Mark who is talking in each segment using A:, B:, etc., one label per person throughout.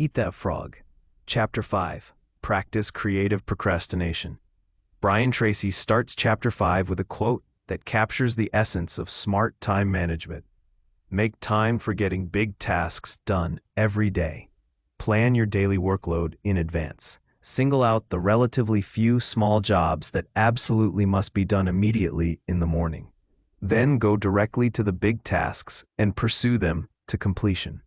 A: Eat That Frog. Chapter 5. Practice Creative Procrastination. Brian Tracy starts Chapter 5 with a quote that captures the essence of smart time management. Make time for getting big tasks done every day. Plan your daily workload in advance. Single out the relatively few small jobs that absolutely must be done immediately in the morning. Then go directly to the big tasks and pursue them to completion.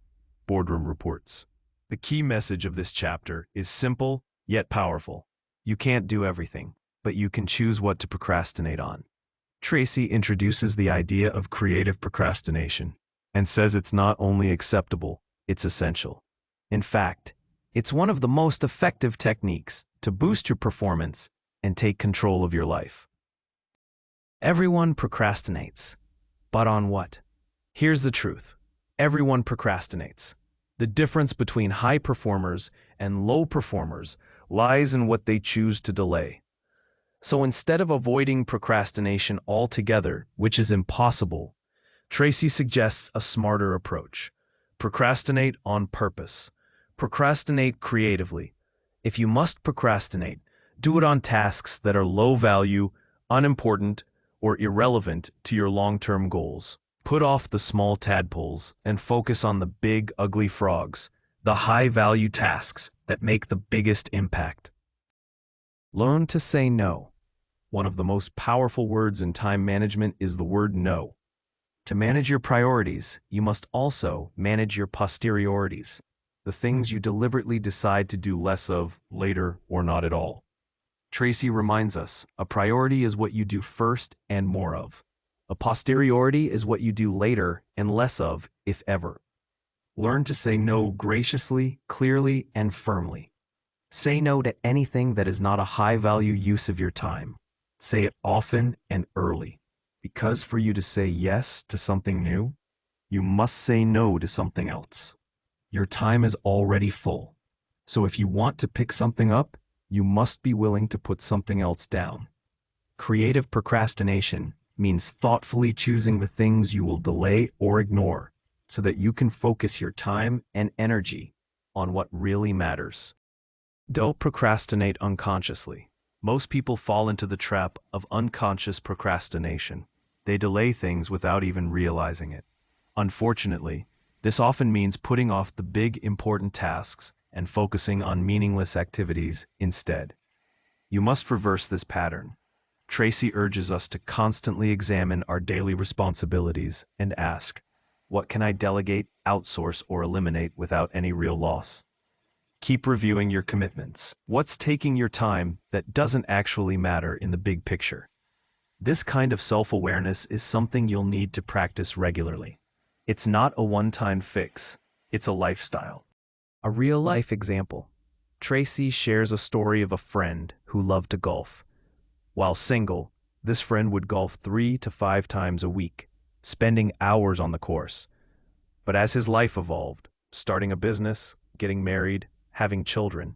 A: Boardroom reports. The key message of this chapter is simple yet powerful. You can't do everything, but you can choose what to procrastinate on. Tracy introduces the idea of creative procrastination and says it's not only acceptable, it's essential. In fact, it's one of the most effective techniques to boost your performance and take control of your life. Everyone procrastinates. But on what? Here's the truth. Everyone procrastinates. The difference between high performers and low performers lies in what they choose to delay. So instead of avoiding procrastination altogether, which is impossible, Tracy suggests a smarter approach. Procrastinate on purpose. Procrastinate creatively. If you must procrastinate, do it on tasks that are low value, unimportant, or irrelevant to your long-term goals. Put off the small tadpoles and focus on the big, ugly frogs, the high-value tasks that make the biggest impact. Learn to say no. One of the most powerful words in time management is the word no. To manage your priorities, you must also manage your posteriorities, the things you deliberately decide to do less of later or not at all. Tracy reminds us, a priority is what you do first and more of. A posteriority is what you do later and less of, if ever. Learn to say no graciously, clearly, and firmly. Say no to anything that is not a high-value use of your time. Say it often and early. Because for you to say yes to something new, you must say no to something else. Your time is already full. So if you want to pick something up, you must be willing to put something else down. Creative procrastination means thoughtfully choosing the things you will delay or ignore so that you can focus your time and energy on what really matters. Don't procrastinate unconsciously. Most people fall into the trap of unconscious procrastination. They delay things without even realizing it. Unfortunately, this often means putting off the big, important tasks and focusing on meaningless activities instead. You must reverse this pattern. Tracy urges us to constantly examine our daily responsibilities and ask, what can I delegate, outsource, or eliminate without any real loss? Keep reviewing your commitments. What's taking your time that doesn't actually matter in the big picture? This kind of self-awareness is something you'll need to practice regularly. It's not a one-time fix, it's a lifestyle. A real-life example. Tracy shares a story of a friend who loved to golf. While single, this friend would golf 3 to 5 times a week, spending hours on the course. But as his life evolved, starting a business, getting married, having children,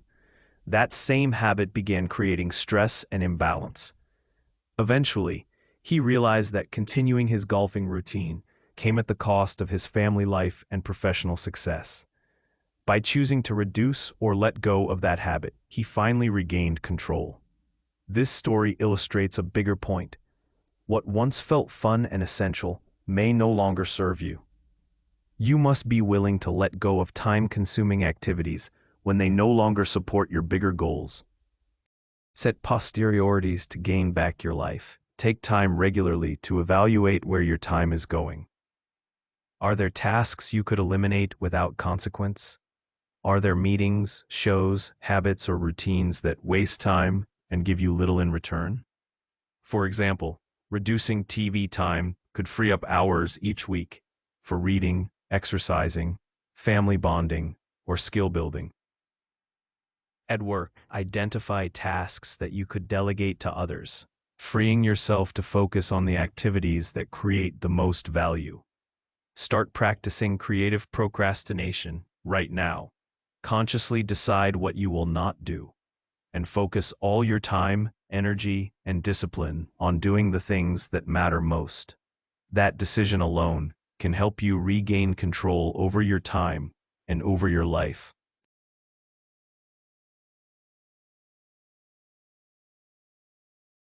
A: that same habit began creating stress and imbalance. Eventually, he realized that continuing his golfing routine came at the cost of his family life and professional success. By choosing to reduce or let go of that habit, he finally regained control. This story illustrates a bigger point. What once felt fun and essential may no longer serve you. You must be willing to let go of time-consuming activities when they no longer support your bigger goals. Set posteriorities to gain back your life. Take time regularly to evaluate where your time is going. Are there tasks you could eliminate without consequence? Are there meetings, shows, habits, or routines that waste time and give you little in return? For example, reducing TV time could free up hours each week for reading, exercising, family bonding, or skill building. At work, identify tasks that you could delegate to others, freeing yourself to focus on the activities that create the most value. Start practicing creative procrastination right now. Consciously decide what you will not do, and focus all your time, energy, and discipline on doing the things that matter most. That decision alone can help you regain control over your time and over your life.